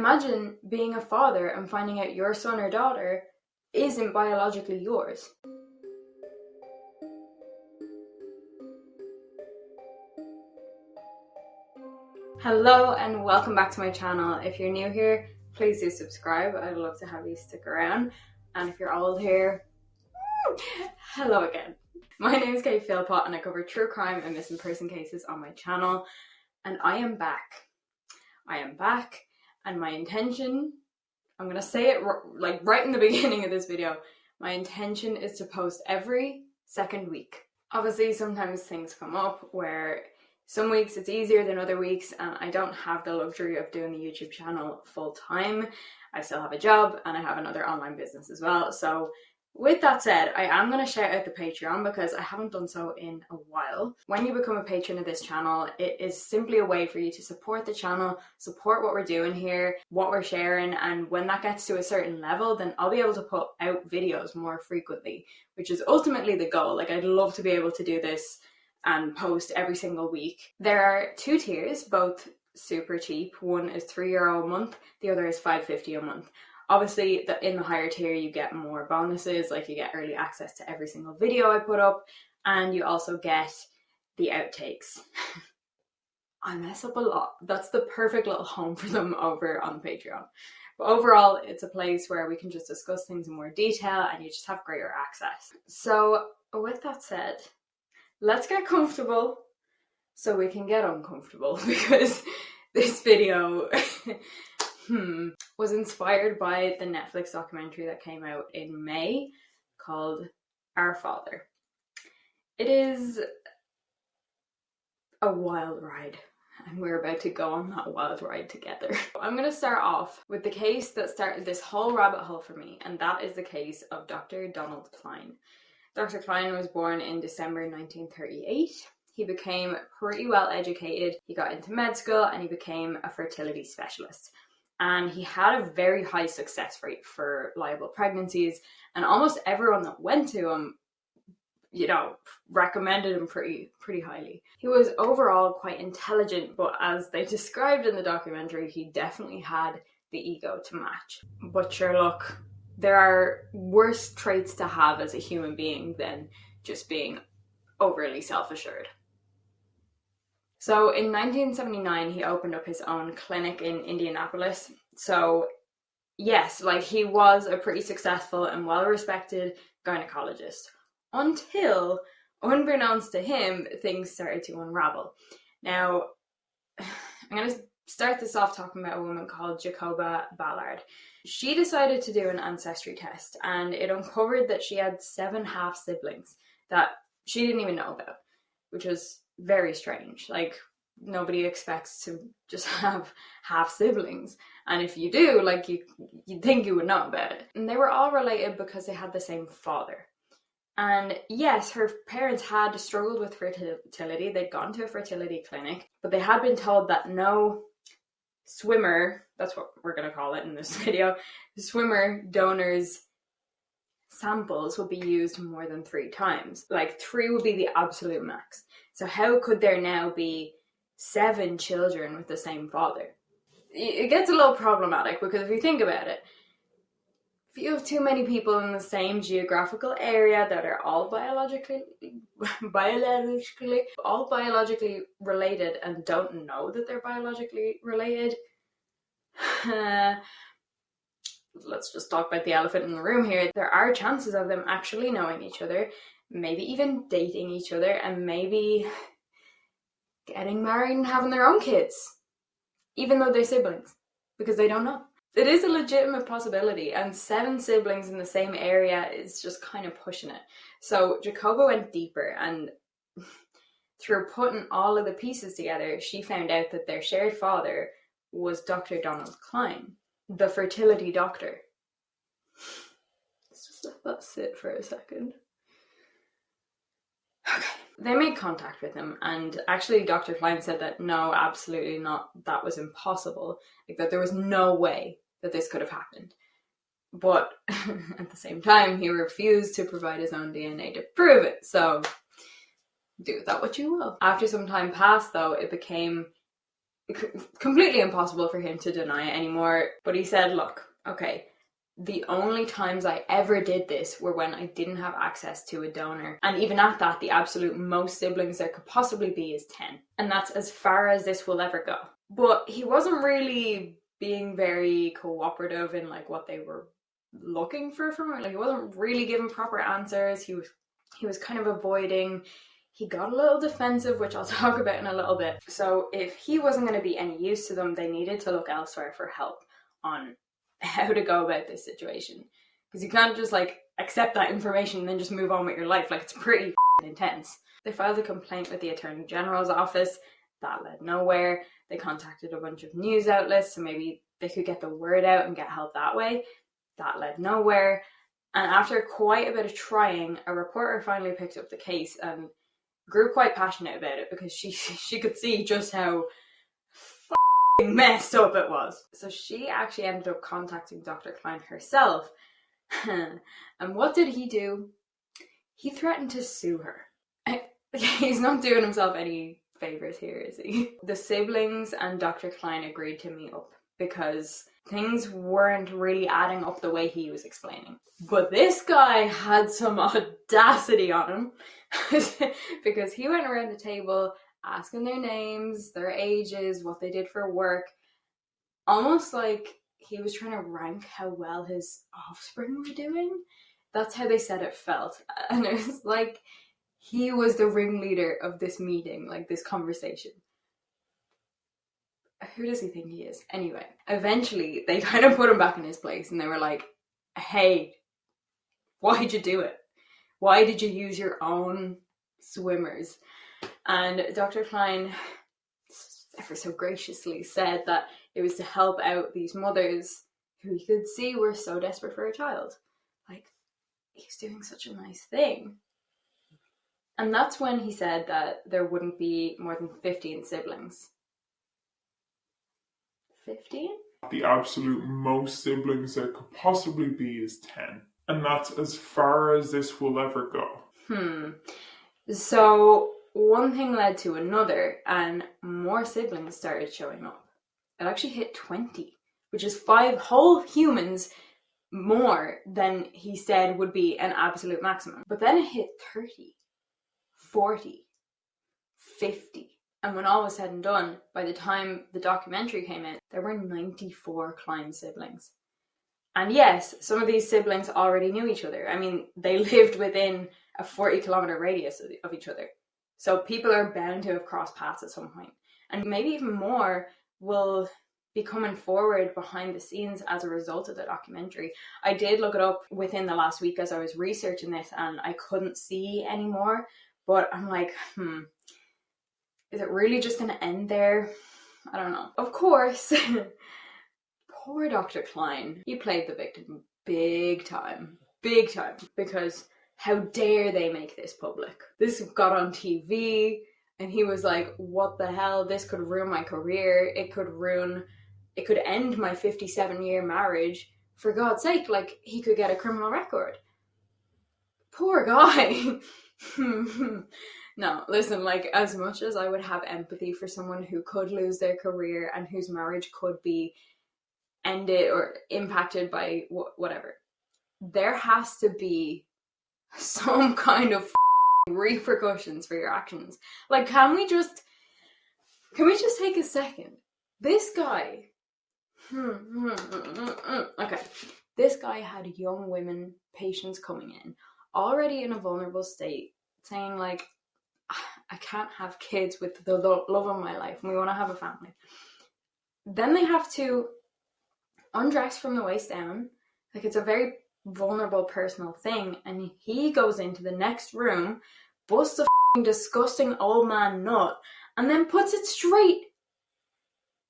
Imagine being a father and finding out your son or daughter isn't biologically yours. Hello and welcome back to my channel. If you're new here, please do subscribe. I'd love to have you stick around. And if you're old here, hello again. My name is Kate Philpott and I cover true crime and missing person cases on my channel. And I am back. And my intention, I'm going to say it like right in the beginning of this video, my intention is to post every second week. Obviously, sometimes things come up where some weeks it's easier than other weeks, and I don't have the luxury of doing the YouTube channel full time. I still have a job and I have another online business as well. So with that said, I am going to shout out the Patreon because I haven't done so in a while. When you become a patron of this channel, it is simply a way for you to support the channel, support what we're doing here, what we're sharing, and when that gets to a certain level, then I'll be able to put out videos more frequently, which is ultimately the goal. Like, I'd love to be able to do this and post every single week. There are two tiers, both super cheap. One is €3 a month, the other is $5.50 a month. Obviously, in the higher tier, you get more bonuses, like you get early access to every single video I put up, and you also get the outtakes. I mess up a lot. That's the perfect little home for them over on Patreon. But overall, it's a place where we can just discuss things in more detail and you just have greater access. So with that said, let's get comfortable so we can get uncomfortable, because this video was inspired by the Netflix documentary that came out in May called Our Father. It is a wild ride, and we're about to go on that wild ride together. I'm going to start off with the case that started this whole rabbit hole for me, and that is the case of Dr. Donald Cline. Dr. Cline was born in December 1938. He became pretty well educated. He got into med school and he became a fertility specialist. And he had a very high success rate for liable pregnancies, and almost everyone that went to him, recommended him pretty highly. He was overall quite intelligent, but as they described in the documentary, he definitely had the ego to match. But sure, look, there are worse traits to have as a human being than just being overly self-assured. So in 1979, he opened up his own clinic in Indianapolis. So yes, he was a pretty successful and well-respected gynecologist, until, unbeknownst to him, things started to unravel. Now, I'm going to start this off talking about a woman called Jacoba Ballard. She decided to do an ancestry test, and it uncovered that she had 7 half-siblings that she didn't even know about, which was very strange. Nobody expects to just have half-siblings, and if you do, you'd think you would know about it. And they were all related because they had the same father. And yes, her parents had struggled with fertility. They'd gone to a fertility clinic, but they had been told that no swimmer, that's what we're going to call it in this video, swimmer donors samples would be used more than 3 times. 3 would be the absolute max. So how could there now be 7 children with the same father? It gets a little problematic, because if you think about it, if you have too many people in the same geographical area that are all biologically related and don't know that they're biologically related, let's just talk about the elephant in the room here. There are chances of them actually knowing each other, maybe even dating each other, and maybe getting married and having their own kids, even though they're siblings, because they don't know. It is a legitimate possibility, and 7 siblings in the same area is just kind of pushing it. So Jacoba went deeper, and through putting all of the pieces together, she found out that their shared father was Dr. Donald Cline, the fertility doctor. Let's just let that sit for a second. Okay. They made contact with him, and actually Dr. Cline said that no, absolutely not, that was impossible. That there was no way that this could have happened. But at the same time, he refused to provide his own DNA to prove it. So do with that what you will. After some time passed, though, it became completely impossible for him to deny it anymore. But he said, look, okay, the only times I ever did this were when I didn't have access to a donor. And even at that, the absolute most siblings there could possibly be is 10. And that's as far as this will ever go. But he wasn't really being very cooperative in like what they were looking for from him. Like, he wasn't really giving proper answers. He was kind of avoiding. He got a little defensive, which I'll talk about in a little bit. So if he wasn't going to be any use to them, they needed to look elsewhere for help on how to go about this situation. Because you can't just like accept that information and then just move on with your life. Like, it's pretty intense. They filed a complaint with the Attorney General's office. That led nowhere. They contacted a bunch of news outlets, so maybe they could get the word out and get help that way. That led nowhere. And after quite a bit of trying, a reporter finally picked up the case and grew quite passionate about it, because she could see just how messed up it was. So she actually ended up contacting Dr. Cline herself. And what did he do? He threatened to sue her. He's not doing himself any favors here, is he? The siblings and Dr. Cline agreed to meet up because things weren't really adding up the way he was explaining. But this guy had some audacity on him because he went around the table asking their names, their ages, what they did for work, almost like he was trying to rank how well his offspring were doing. That's how they said it felt. And it was like he was the ringleader of this meeting, like this conversation. Who does he think he is? Anyway, eventually they kind of put him back in his place and they were like, hey, why'd you do it? Why did you use your own swimmers? And Dr. Cline ever so graciously said that it was to help out these mothers who he could see were so desperate for a child. Like, he's doing such a nice thing. And that's when he said that there wouldn't be more than 15 siblings. 15? The absolute most siblings there could possibly be is 10. And that's as far as this will ever go. So one thing led to another, and more siblings started showing up. It actually hit 20, which is 5 whole humans more than he said would be an absolute maximum. But then it hit 30, 40, 50. And when all was said and done, by the time the documentary came out, there were 94 Cline siblings. And yes, some of these siblings already knew each other. I mean, they lived within a 40-kilometer radius of each other. So people are bound to have crossed paths at some point. And maybe even more will be coming forward behind the scenes as a result of the documentary. I did look it up within the last week as I was researching this, and I couldn't see any more. But I'm like, is it really just going to end there? I don't know. Of course, poor Dr. Cline. He played the victim big time. Big time. Because how dare they make this public? This got on TV and he was like, what the hell? This could ruin my career. It could end my 57-year marriage. For God's sake, like, he could get a criminal record. Poor guy. No, listen, like, as much as I would have empathy for someone who could lose their career and whose marriage could be ended or impacted by whatever, there has to be some kind of repercussions for your actions. Like, can we just take a second? This guy, okay, this guy had young women, patients coming in, already in a vulnerable state, saying like, I can't have kids with the love of my life and we want to have a family. Then they have to undress from the waist down. Like, it's a very vulnerable personal thing, and he goes into the next room, busts a disgusting old man nut, and then puts it straight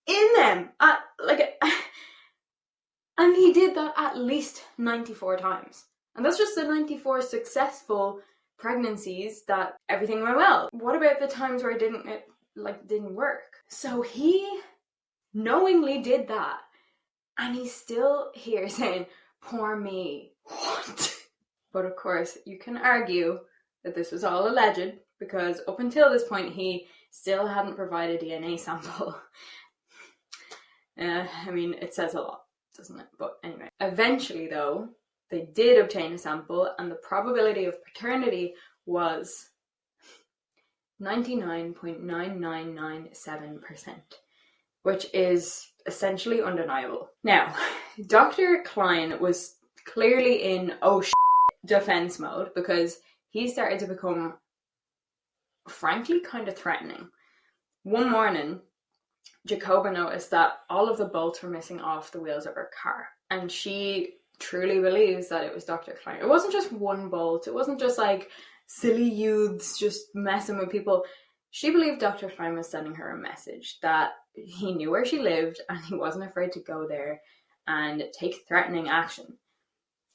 in them. And he did that at least 94 times. And that's just the 94 successful pregnancies that everything went well. What about the times where it didn't work? So he knowingly did that, and he's still here saying, poor me. What? But of course, you can argue that this was all alleged, because up until this point, he still hadn't provided a DNA sample. I mean, it says a lot, doesn't it? But anyway, eventually though, they did obtain a sample, and the probability of paternity was 99.9997%, which is essentially undeniable. Now, Dr. Cline was clearly in defense mode, because he started to become, frankly, kind of threatening. One morning, Jacoba noticed that all of the bolts were missing off the wheels of her car, and she truly believes that it was Dr. Cline. It wasn't just one bolt, it wasn't just like silly youths just messing with people. She believed Dr. Cline was sending her a message that he knew where she lived and he wasn't afraid to go there and take threatening action.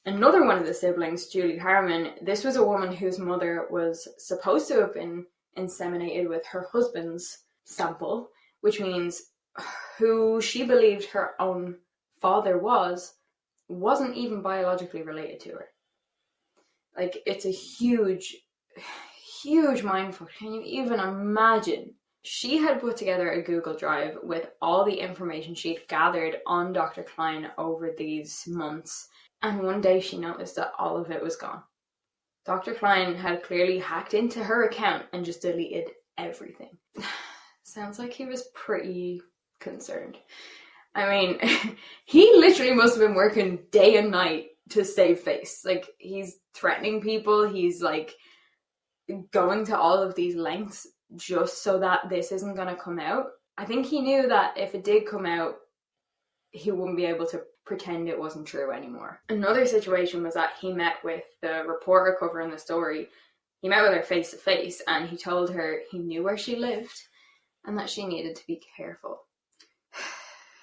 Another one of the siblings, Julie Harmon, this was a woman whose mother was supposed to have been inseminated with her husband's sample, which means who she believed her own father wasn't even biologically related to her. Like, it's a huge, huge mindfuck. Can you even imagine? She had put together a Google Drive with all the information she'd gathered on Dr. Cline over these months, and one day she noticed that all of it was gone. Dr. Cline had clearly hacked into her account and just deleted everything. Sounds like he was pretty concerned. I mean, he literally must have been working day and night to save face. Like, he's threatening people, he's like going to all of these lengths just so that this isn't going to come out. I think he knew that if it did come out, he wouldn't be able to pretend it wasn't true anymore. Another situation was that he met with the reporter covering the story. He met with her face to face, and he told her he knew where she lived and that she needed to be careful.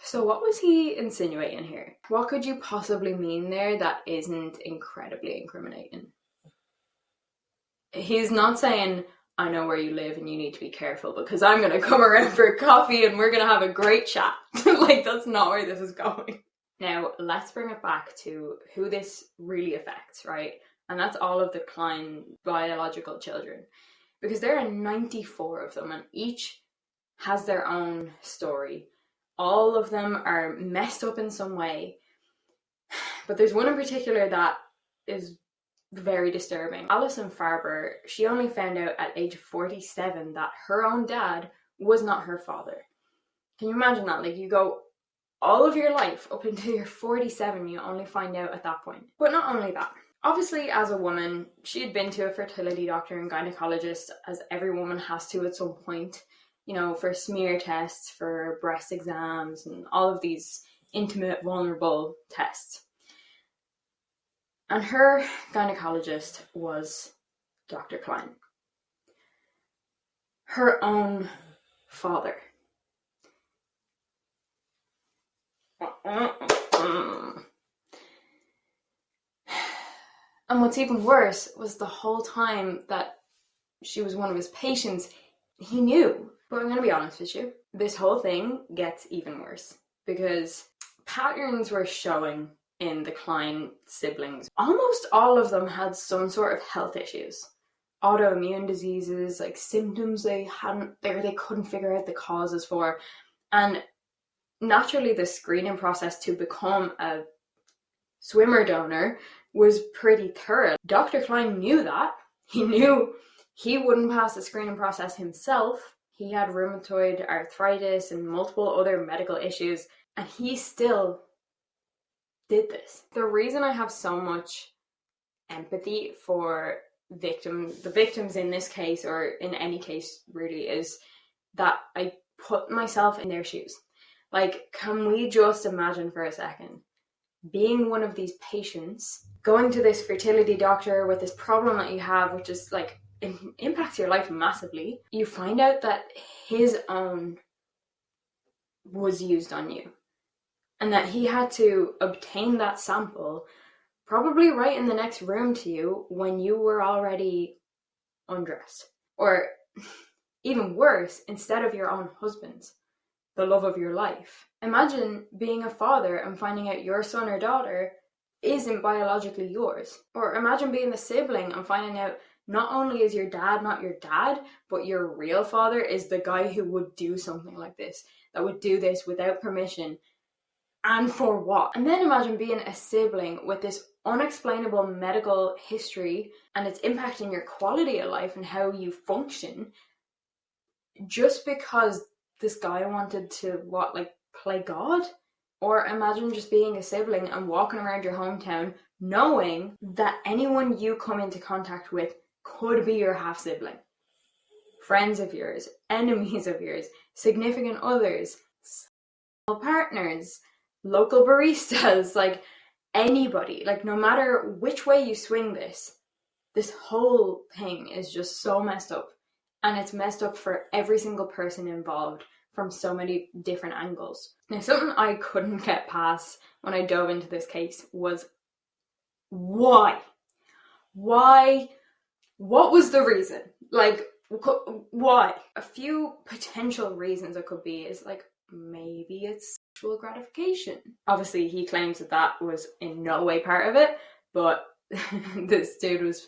So what was he insinuating here? What could you possibly mean there that isn't incredibly incriminating? He's not saying, I know where you live and you need to be careful because I'm going to come around for a coffee and we're going to have a great chat. Like, that's not where this is going. Now, let's bring it back to who this really affects, right? And that's all of the Cline biological children. Because there are 94 of them, and each has their own story. All of them are messed up in some way. But there's one in particular that is very disturbing. Alison Farber, she only found out at age 47 that her own dad was not her father. Can you imagine that? Like, you go all of your life up until you're 47, you only find out at that point. But not only that. Obviously, as a woman, she had been to a fertility doctor and gynecologist, as every woman has to at some point, you know, for smear tests, for breast exams, and all of these intimate, vulnerable tests. And her gynecologist was Dr. Cline. Her own father. And what's even worse was the whole time that she was one of his patients, he knew. But I'm going to be honest with you, this whole thing gets even worse because patterns were showing in the Cline siblings. Almost all of them had some sort of health issues. Autoimmune diseases, like symptoms they couldn't figure out the causes for. And naturally, the screening process to become a swimmer donor was pretty thorough. Dr. Cline knew that. He knew he wouldn't pass the screening process himself. He had rheumatoid arthritis and multiple other medical issues, and he still did this. The reason I have so much empathy for the victims in this case, or in any case really, is that I put myself in their shoes. Like, can we just imagine for a second being one of these patients, going to this fertility doctor with this problem that you have, which is like impacts your life massively. You find out that his own was used on you, and that he had to obtain that sample probably right in the next room to you when you were already undressed, or even worse, instead of your own husband's, the love of your life. Imagine being a father and finding out your son or daughter isn't biologically yours. Or imagine being the sibling and finding out not only is your dad not your dad, but your real father is the guy who would do something like this. that would do this without permission, and for what? And then imagine being a sibling with this unexplainable medical history and it's impacting your quality of life and how you function, just because this guy wanted to play God? Or imagine just being a sibling and walking around your hometown knowing that anyone you come into contact with could be your half sibling, friends of yours, enemies of yours, significant others, partners, local baristas, like anybody. Like, no matter which way you swing this whole thing is just so messed up. And it's messed up for every single person involved from so many different angles. Now, something I couldn't get past when I dove into this case was why? Why? What was the reason? Like, why? A few potential reasons it could be is like, maybe it's sexual gratification. Obviously, he claims that was in no way part of it, but this dude was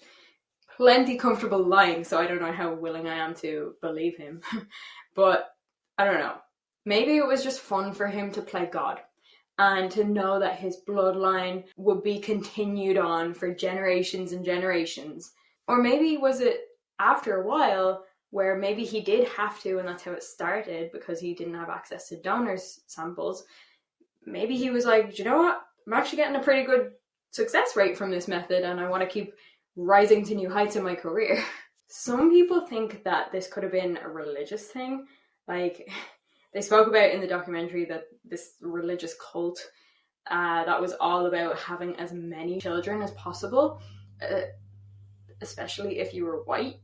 plenty comfortable lying, so I don't know how willing I am to believe him. But I don't know. Maybe it was just fun for him to play God and to know that his bloodline would be continued on for generations and generations. Or maybe was it after a while where maybe he did have to, and that's how it started, because he didn't have access to donors' samples. Maybe he was like, do you know what? I'm actually getting a pretty good success rate from this method and I want to keep rising to new heights in my career. Some people think that this could have been a religious thing. Like, they spoke about in the documentary that this religious cult that was all about having as many children as possible, especially if you were white.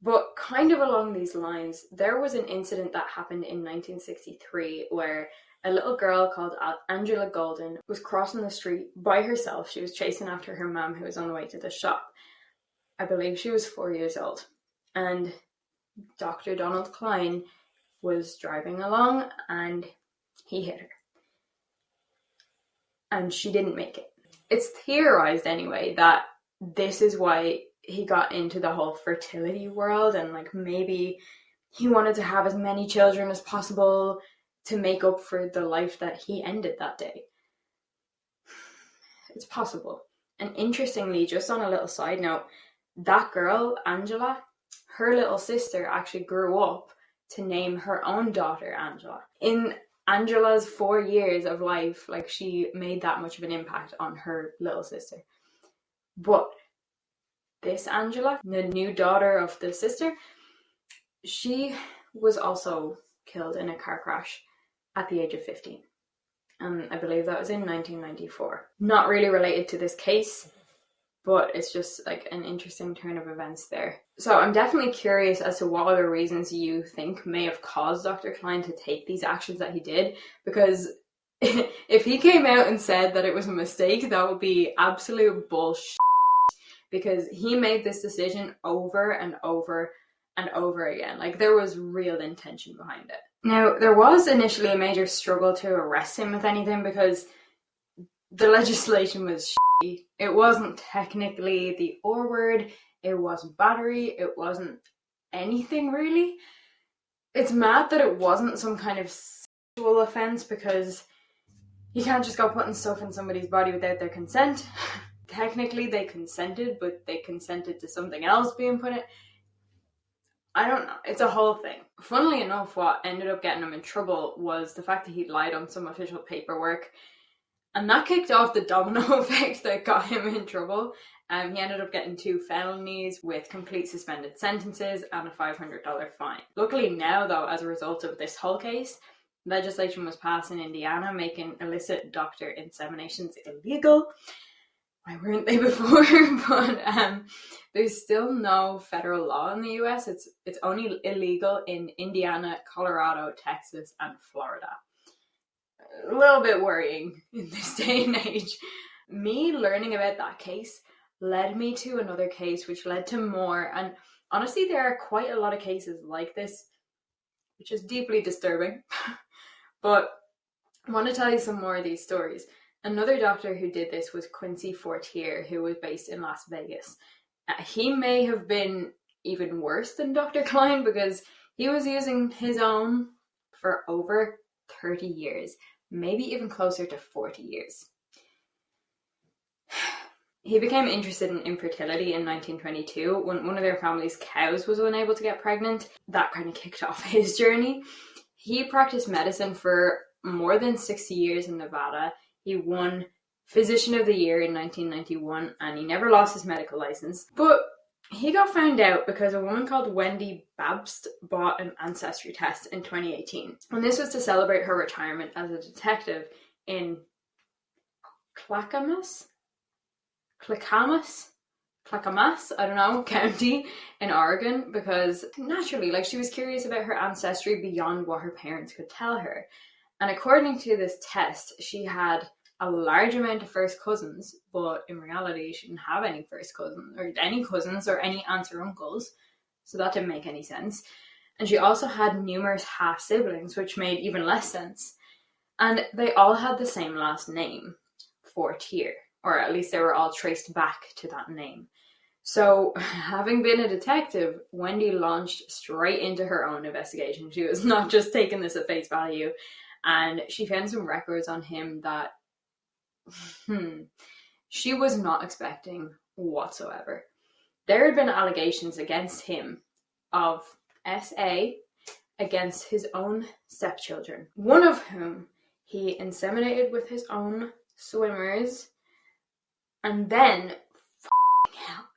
But kind of along these lines, there was an incident that happened in 1963 where a little girl called Angela Golden was crossing the street by herself. She was chasing after her mum, who was on the way to the shop. I believe she was 4 years old. And Dr. Donald Cline was driving along and he hit her. And she didn't make it. It's theorized anyway that this is why he got into the whole fertility world, and like maybe he wanted to have as many children as possible to make up for the life that he ended that day. It's possible. And interestingly, just on a little side note, that girl, Angela, her little sister actually grew up to name her own daughter Angela. In Angela's 4 years of life, like, she made that much of an impact on her little sister. But this Angela, the new daughter of the sister, she was also killed in a car crash at the age of 15. And I believe that was in 1994. Not really related to this case, but it's just like an interesting turn of events there. So I'm definitely curious as to what other reasons you think may have caused Dr. Cline to take these actions that he did, because if he came out and said that it was a mistake, that would be absolute bullshit, because he made this decision over and over and over again. Like, there was real intention behind it. Now, there was initially a major struggle to arrest him with anything because the legislation was shitty. It wasn't technically the R word, it wasn't battery, it wasn't anything really. It's mad that it wasn't some kind of sexual offence, because you can't just go putting stuff in somebody's body without their consent. Technically they consented, but they consented to something else being put in. I don't know. It's a whole thing. Funnily enough, what ended up getting him in trouble was the fact that he lied on some official paperwork. And that kicked off the domino effect that got him in trouble. He ended up getting 2 felonies with complete suspended sentences and a $500 fine. Luckily now, though, as a result of this whole case, legislation was passed in Indiana making illicit doctor inseminations illegal. Why weren't they before? But there's still no federal law in the US. It's only illegal in Indiana, Colorado, Texas, and Florida. A little bit worrying in this day and age. Me learning about that case led me to another case, which led to more. And honestly, there are quite a lot of cases like this, which is deeply disturbing. But I want to tell you some more of these stories. Another doctor who did this was Quincy Fortier, who was based in Las Vegas. He may have been even worse than Dr. Cline, because he was using his own for over 30 years, maybe even closer to 40 years. He became interested in infertility in 1922 when one of their family's cows was unable to get pregnant. That kind of kicked off his journey. He practiced medicine for more than 60 years in Nevada. He won Physician of the Year in 1991, and he never lost his medical license. But he got found out because a woman called Wendy Babst bought an ancestry test in 2018. And this was to celebrate her retirement as a detective in Clackamas, I don't know, county in Oregon, because naturally, like, she was curious about her ancestry beyond what her parents could tell her. And according to this test, she had a large amount of first cousins, but in reality, she didn't have any first cousins or any aunts or uncles. So that didn't make any sense. And she also had numerous half siblings, which made even less sense. And they all had the same last name, Fortier, or at least they were all traced back to that name. So, having been a detective, Wendy launched straight into her own investigation. She was not just taking this at face value, and she found some records on him that she was not expecting whatsoever. There had been allegations against him of SA against his own stepchildren, one of whom he inseminated with his own swimmers and then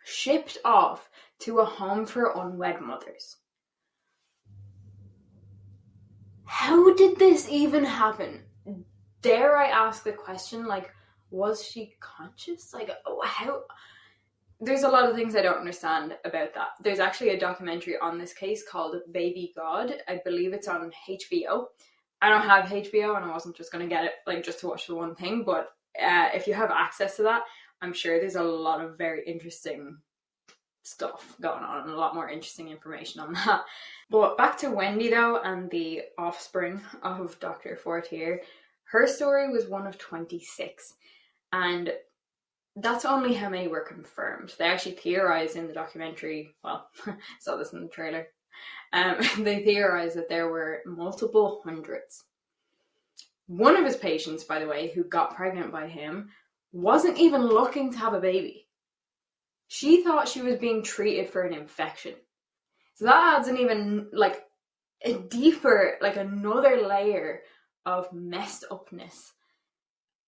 shipped off to a home for unwed mothers. How did this even happen? Dare I ask the question, like, was she conscious? Like, how? There's a lot of things I don't understand about that. There's actually a documentary on this case called Baby God. I believe it's on HBO. I don't have HBO, and I wasn't just going to get it, like, just to watch the one thing, but if you have access to that, I'm sure there's a lot of very interesting stuff going on and a lot more interesting information on that. But back to Wendy, though, and the offspring of Dr. Fortier. Her story was one of 26, and that's only how many were confirmed. They actually theorized in the documentary, well, saw this in the trailer, they theorized that there were multiple hundreds. One of his patients, by the way, who got pregnant by him, wasn't even looking to have a baby. She thought she was being treated for an infection. So that adds an even, like, a deeper, like, another layer of messed upness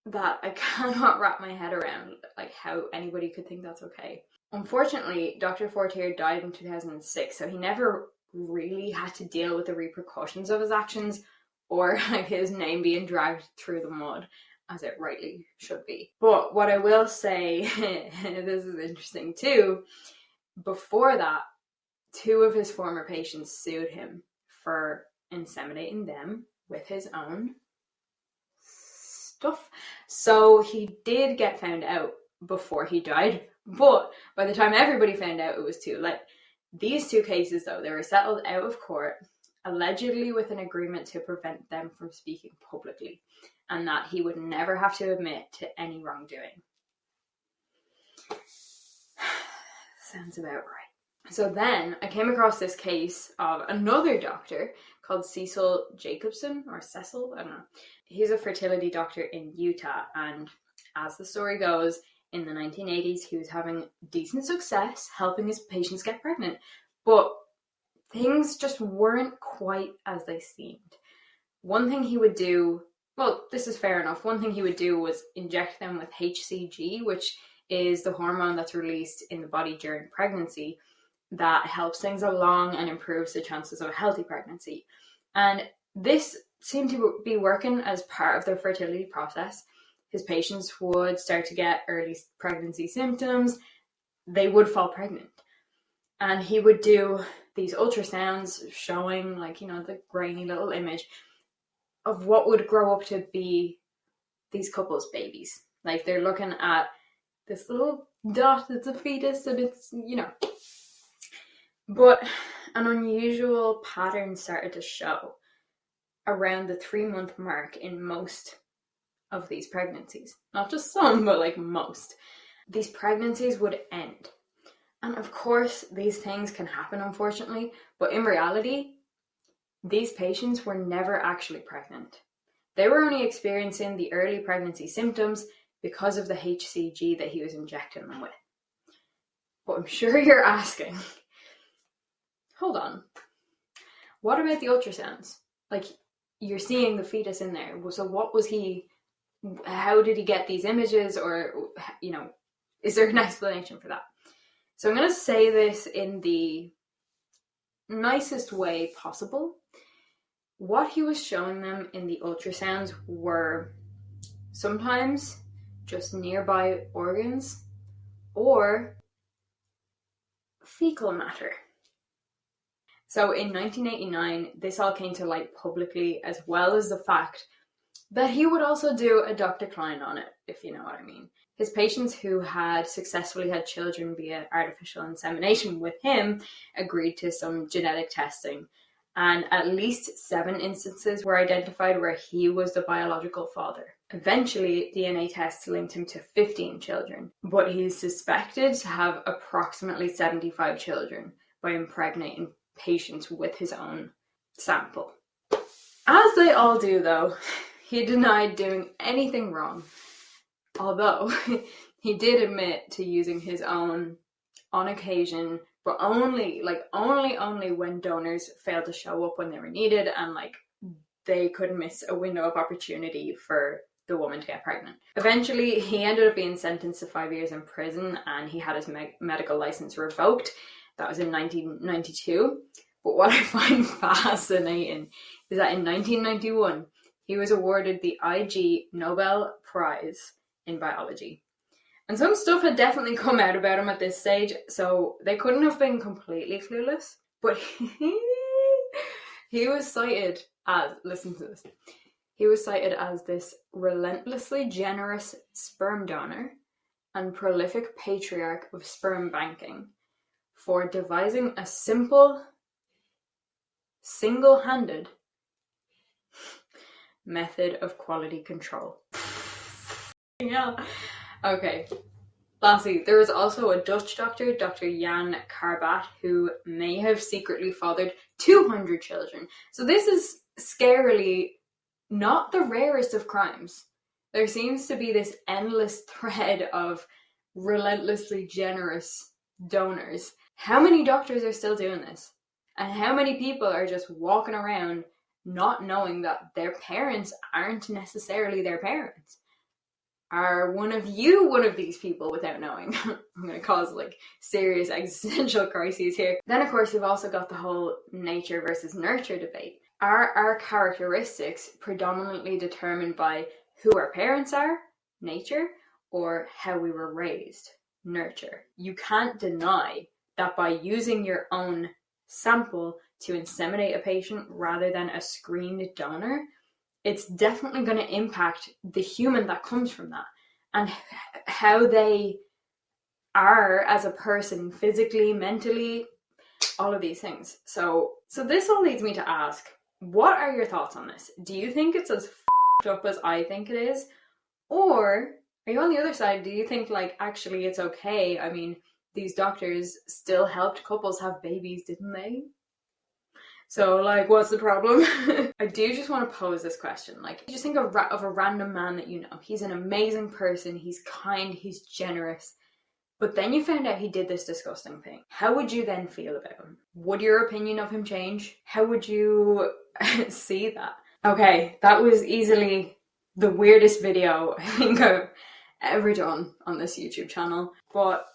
that I cannot wrap my head around, like, how anybody could think that's okay. Unfortunately, Dr. Fortier died in 2006, so he never really had to deal with the repercussions of his actions or, like, his name being dragged through the mud, as it rightly should be. But what I will say, this is interesting too, before that, 2 of his former patients sued him for inseminating them with his own stuff. So he did get found out before he died, but by the time everybody found out, it was too late. These 2 cases, though, they were settled out of court, allegedly with an agreement to prevent them from speaking publicly, and that he would never have to admit to any wrongdoing. Sounds about right. So then I came across this case of another doctor called Cecil Jacobson, or Cecil, I don't know. He's a fertility doctor in Utah, and as the story goes, in the 1980s, he was having decent success helping his patients get pregnant, but things just weren't quite as they seemed. One thing he would do, well, this is fair enough, one thing he would do was inject them with HCG, which is the hormone that's released in the body during pregnancy that helps things along and improves the chances of a healthy pregnancy. And this seemed to be working as part of their fertility process. His patients would start to get early pregnancy symptoms. They would fall pregnant. And he would do these ultrasounds showing, like, you know, the grainy little image of what would grow up to be these couples' babies. Like, they're looking at this little dot that's a fetus, and it's, you know. But an unusual pattern started to show around the 3-month mark in most of these pregnancies. Not just some, but like most. These pregnancies would end. And of course, these things can happen, unfortunately, but in reality, these patients were never actually pregnant. They were only experiencing the early pregnancy symptoms because of the HCG that he was injecting them with. But I'm sure you're asking, hold on, what about the ultrasounds? Like, you're seeing the fetus in there. So what was how did he get these images? Or, is there an explanation for that? So I'm going to say this in the nicest way possible. What he was showing them in the ultrasounds were sometimes just nearby organs or fecal matter. So in 1989, this all came to light publicly, as well as the fact that he would also do a Dr. Cline on it, if you know what I mean. His patients who had successfully had children via artificial insemination with him agreed to some genetic testing, and at least 7 instances were identified where he was the biological father. Eventually, DNA tests linked him to 15 children, but he's suspected to have approximately 75 children by impregnating patients with his own sample. As they all do, though, he denied doing anything wrong, although he did admit to using his own on occasion, but only when donors failed to show up when they were needed, and they could miss a window of opportunity for the woman to get pregnant. Eventually, he ended up being sentenced to 5 years in prison, and he had his medical license revoked. That was in 1992. But what I find fascinating is that in 1991, he was awarded the IG Nobel Prize in Biology. And some stuff had definitely come out about him at this stage, so they couldn't have been completely clueless. But he was cited as, listen to this, he was cited as this relentlessly generous sperm donor and prolific patriarch of sperm banking for devising a simple, single-handed method of quality control. Yeah. Okay. Lastly, there was also a Dutch doctor, Dr. Jan Karbat, who may have secretly fathered 200 children. So this is scarily not the rarest of crimes. There seems to be this endless thread of relentlessly generous donors. How many doctors are still doing this? And how many people are just walking around not knowing that their parents aren't necessarily their parents? Are one of these people without knowing? I'm going to cause serious existential crises here. Then of course you've also got the whole nature versus nurture debate. Are our characteristics predominantly determined by who our parents are, nature, or how we were raised, nurture? You can't deny that by using your own sample to inseminate a patient rather than a screened donor, it's definitely going to impact the human that comes from that and how they are as a person, physically, mentally, all of these things. So this all leads me to ask, what are your thoughts on this? Do you think it's as f***ed up as I think it is? Or are you on the other side? Do you think actually it's okay? I mean, these doctors still helped couples have babies, didn't they? So, what's the problem? I do just want to pose this question. Just think of a random man that you know. He's an amazing person. He's kind. He's generous. But then you found out he did this disgusting thing. How would you then feel about him? Would your opinion of him change? How would you see that? Okay, that was easily the weirdest video I think I've ever done on this YouTube channel. But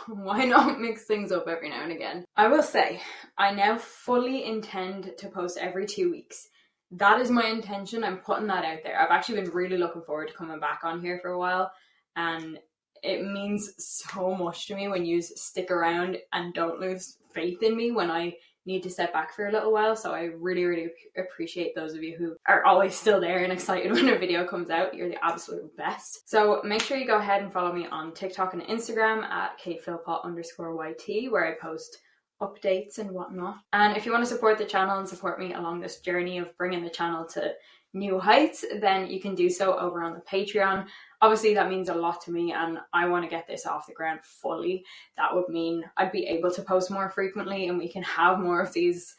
why not mix things up every now and again? I will say, I now fully intend to post every 2 weeks. That is my intention. I'm putting that out there. I've actually been really looking forward to coming back on here for a while, and it means so much to me when you stick around and don't lose faith in me when I need to step back for a little while. So I really, really appreciate those of you who are always still there and excited when a video comes out. You're the absolute best. So make sure you go ahead and follow me on TikTok and Instagram at katephilpott_YT, where I post updates and whatnot. And if you want to support the channel and support me along this journey of bringing the channel to new heights, then you can do so over on the Patreon. Obviously that means a lot to me, and I want to get this off the ground fully. That would mean I'd be able to post more frequently and we can have more of these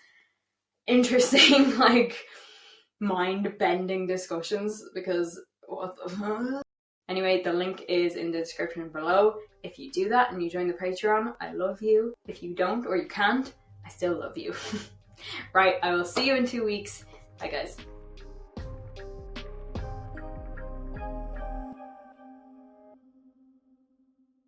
interesting, like, mind-bending discussions, because what the Anyway, the link is in the description below. If you do that and you join the Patreon, I love you. If you don't or you can't, I still love you. Right, I will see you in 2 weeks. Bye guys.